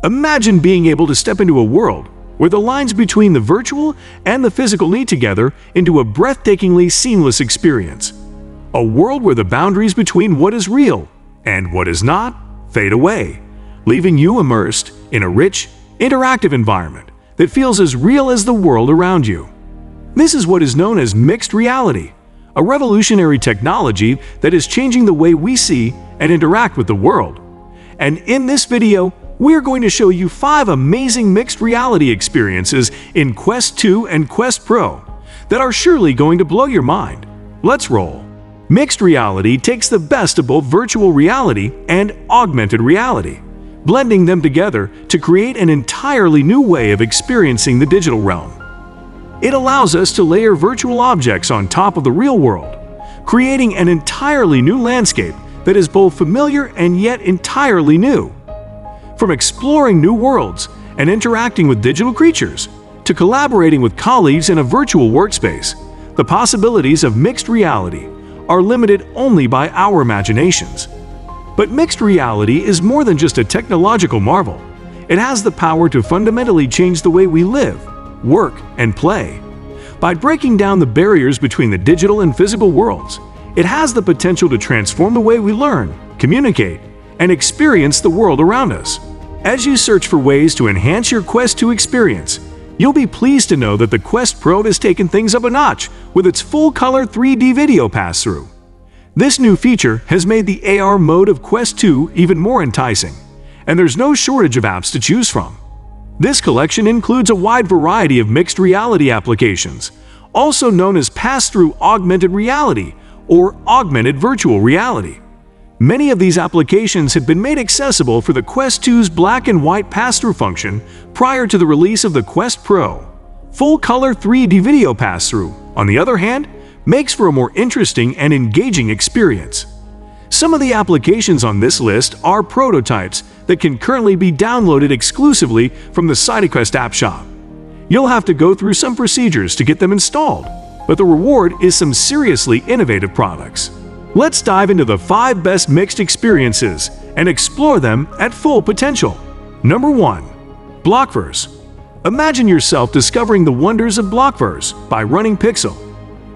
Imagine being able to step into a world where the lines between the virtual and the physical meet together into a breathtakingly seamless experience. A world where the boundaries between what is real and what is not fade away, leaving you immersed in a rich, interactive environment that feels as real as the world around you. This is what is known as mixed reality, a revolutionary technology that is changing the way we see and interact with the world. And in this video, we're going to show you 5 amazing mixed reality experiences in Quest 2 and Quest Pro that are surely going to blow your mind. Let's roll. Mixed reality takes the best of both virtual reality and augmented reality, blending them together to create an entirely new way of experiencing the digital realm. It allows us to layer virtual objects on top of the real world, creating an entirely new landscape that is both familiar and yet entirely new. From exploring new worlds and interacting with digital creatures, to collaborating with colleagues in a virtual workspace, the possibilities of mixed reality are limited only by our imaginations. But mixed reality is more than just a technological marvel. It has the power to fundamentally change the way we live, work, and play. By breaking down the barriers between the digital and physical worlds, it has the potential to transform the way we learn, communicate, and experience the world around us. As you search for ways to enhance your Quest 2 experience, you'll be pleased to know that the Quest Pro has taken things up a notch with its full-color 3D video pass-through. This new feature has made the AR mode of Quest 2 even more enticing, and there's no shortage of apps to choose from. This collection includes a wide variety of mixed reality applications, also known as pass-through augmented reality or augmented virtual reality. Many of these applications had been made accessible for the Quest 2's black and white pass-through function prior to the release of the Quest Pro. Full-color 3D video pass-through, on the other hand, makes for a more interesting and engaging experience. Some of the applications on this list are prototypes that can currently be downloaded exclusively from the SideQuest app shop. You'll have to go through some procedures to get them installed, but the reward is some seriously innovative products. Let's dive into the 5 best mixed experiences and explore them at full potential. Number 1. Blockverse. Imagine yourself discovering the wonders of Blockverse by running Pixel.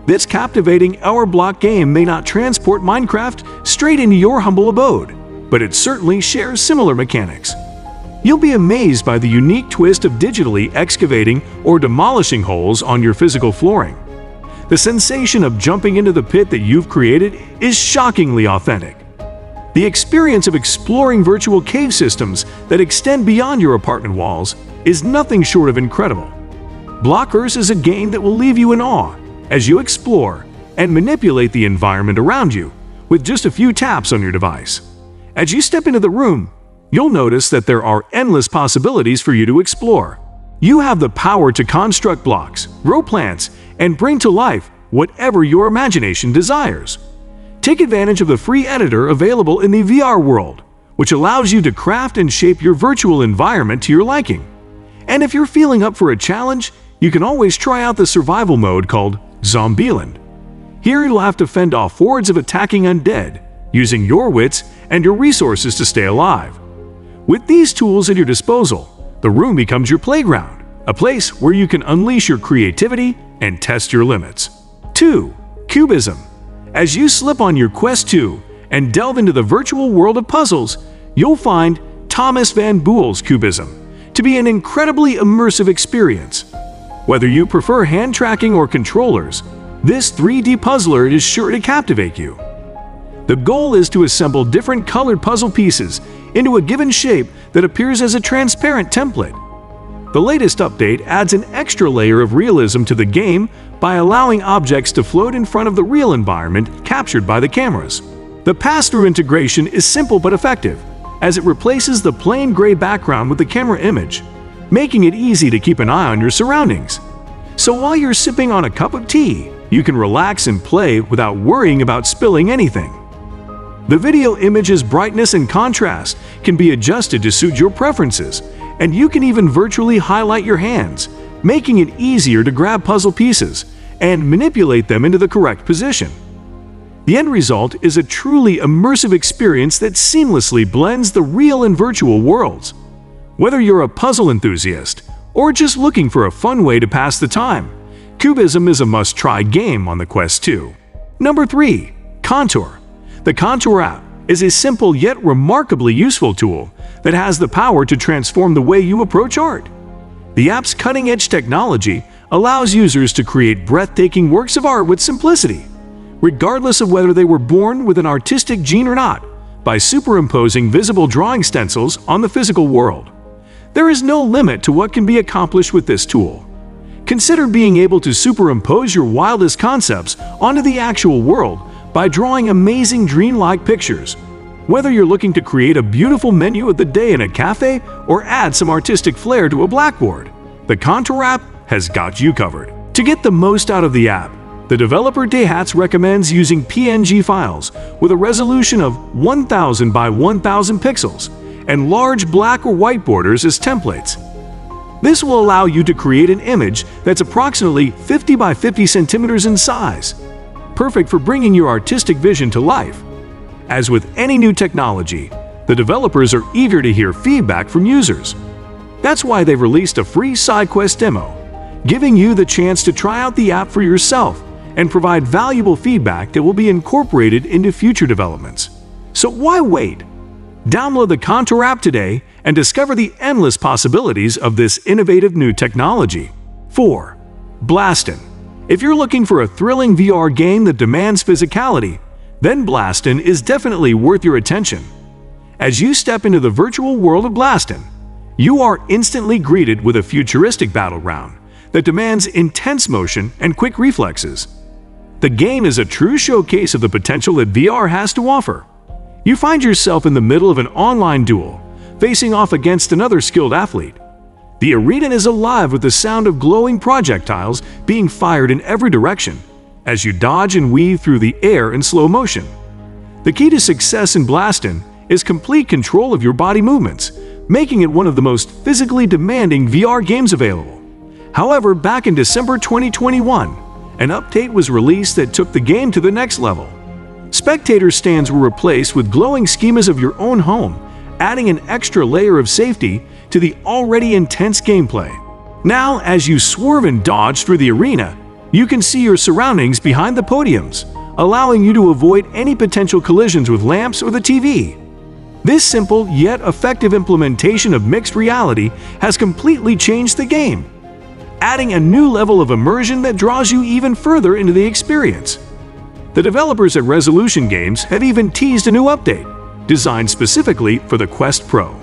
This captivating hour-block game may not transport Minecraft straight into your humble abode, but it certainly shares similar mechanics. You'll be amazed by the unique twist of digitally excavating or demolishing holes on your physical flooring. The sensation of jumping into the pit that you've created is shockingly authentic. The experience of exploring virtual cave systems that extend beyond your apartment walls is nothing short of incredible. Blockverse is a game that will leave you in awe as you explore and manipulate the environment around you with just a few taps on your device. As you step into the room, you'll notice that there are endless possibilities for you to explore. You have the power to construct blocks, grow plants, and bring to life whatever your imagination desires. Take advantage of the free editor available in the VR world, which allows you to craft and shape your virtual environment to your liking. And if you're feeling up for a challenge, you can always try out the survival mode called Zombieland. Here you'll have to fend off hordes of attacking undead, using your wits and your resources to stay alive. With these tools at your disposal, the room becomes your playground, a place where you can unleash your creativity and test your limits. 2. Cubism. As you slip on your Quest 2 and delve into the virtual world of puzzles, you'll find Thomas Van Boel's Cubism to be an incredibly immersive experience. Whether you prefer hand tracking or controllers, this 3D puzzler is sure to captivate you. The goal is to assemble different colored puzzle pieces into a given shape that appears as a transparent template. The latest update adds an extra layer of realism to the game by allowing objects to float in front of the real environment captured by the cameras. The pass-through integration is simple but effective, as it replaces the plain gray background with the camera image, making it easy to keep an eye on your surroundings. So while you're sipping on a cup of tea, you can relax and play without worrying about spilling anything. The video image's brightness and contrast can be adjusted to suit your preferences, and you can even virtually highlight your hands, making it easier to grab puzzle pieces and manipulate them into the correct position. The end result is a truly immersive experience that seamlessly blends the real and virtual worlds. Whether you're a puzzle enthusiast or just looking for a fun way to pass the time, Cubism is a must-try game on the Quest 2. Number 3. Contour. The Contour app is a simple yet remarkably useful tool that has the power to transform the way you approach art. The app's cutting-edge technology allows users to create breathtaking works of art with simplicity, regardless of whether they were born with an artistic gene or not, by superimposing visible drawing stencils on the physical world. There is no limit to what can be accomplished with this tool. Consider being able to superimpose your wildest concepts onto the actual world by drawing amazing dreamlike pictures. Whether you're looking to create a beautiful menu of the day in a cafe or add some artistic flair to a blackboard, the Contour app has got you covered. To get the most out of the app, the developer Daihatsu recommends using PNG files with a resolution of 1000 by 1000 pixels and large black or white borders as templates. This will allow you to create an image that's approximately 50 by 50 centimeters in size, perfect for bringing your artistic vision to life. As with any new technology, the developers are eager to hear feedback from users. That's why they've released a free SideQuest demo, giving you the chance to try out the app for yourself and provide valuable feedback that will be incorporated into future developments. So why wait? Download the Contour app today and discover the endless possibilities of this innovative new technology. 4. Blastin. If you're looking for a thrilling VR game that demands physicality, then Blastin is definitely worth your attention. As you step into the virtual world of Blastin, you are instantly greeted with a futuristic battleground that demands intense motion and quick reflexes. The game is a true showcase of the potential that VR has to offer. You find yourself in the middle of an online duel, facing off against another skilled athlete. The arena is alive with the sound of glowing projectiles being fired in every direction as you dodge and weave through the air in slow motion. The key to success in Blastin is complete control of your body movements, making it one of the most physically demanding VR games available. However, back in December 2021, an update was released that took the game to the next level. Spectator stands were replaced with glowing schemas of your own home, adding an extra layer of safety to the already intense gameplay. Now, as you swerve and dodge through the arena, you can see your surroundings behind the podiums, allowing you to avoid any potential collisions with lamps or the TV. This simple yet effective implementation of mixed reality has completely changed the game, adding a new level of immersion that draws you even further into the experience. The developers at Resolution Games have even teased a new update, designed specifically for the Quest Pro.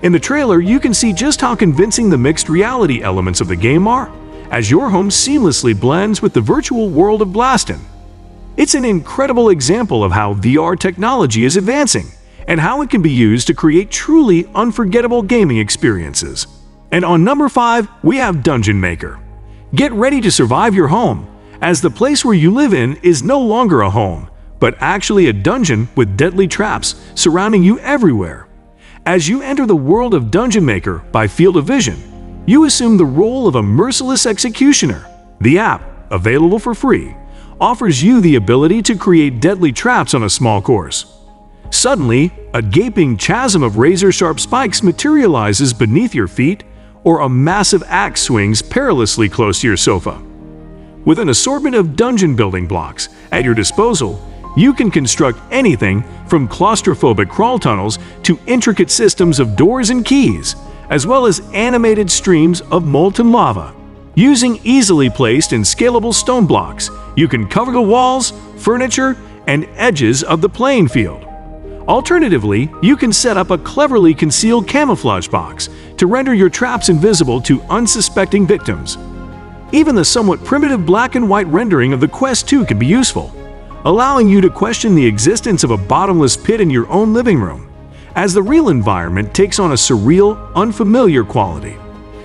In the trailer, you can see just how convincing the mixed reality elements of the game are, as your home seamlessly blends with the virtual world of Blastin. It's an incredible example of how VR technology is advancing and how it can be used to create truly unforgettable gaming experiences. And on number 5, we have Dungeon Maker. Get ready to survive your home, as the place where you live in is no longer a home, but actually a dungeon with deadly traps surrounding you everywhere. As you enter the world of Dungeon Maker by Field of Vision, you assume the role of a merciless executioner. The app, available for free, offers you the ability to create deadly traps on a small course. Suddenly, a gaping chasm of razor-sharp spikes materializes beneath your feet, or a massive axe swings perilously close to your sofa. With an assortment of dungeon building blocks at your disposal, you can construct anything from claustrophobic crawl tunnels to intricate systems of doors and keys, as well as animated streams of molten lava. Using easily placed and scalable stone blocks, you can cover the walls, furniture, and edges of the playing field. Alternatively, you can set up a cleverly concealed camouflage box to render your traps invisible to unsuspecting victims. Even the somewhat primitive black and white rendering of the Quest 2 can be useful, allowing you to question the existence of a bottomless pit in your own living room, as the real environment takes on a surreal, unfamiliar quality.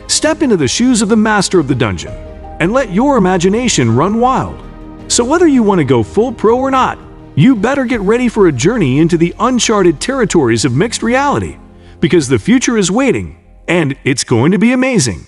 Step into the shoes of the master of the dungeon, and let your imagination run wild. So whether you want to go full pro or not, you better get ready for a journey into the uncharted territories of mixed reality, because the future is waiting, and it's going to be amazing.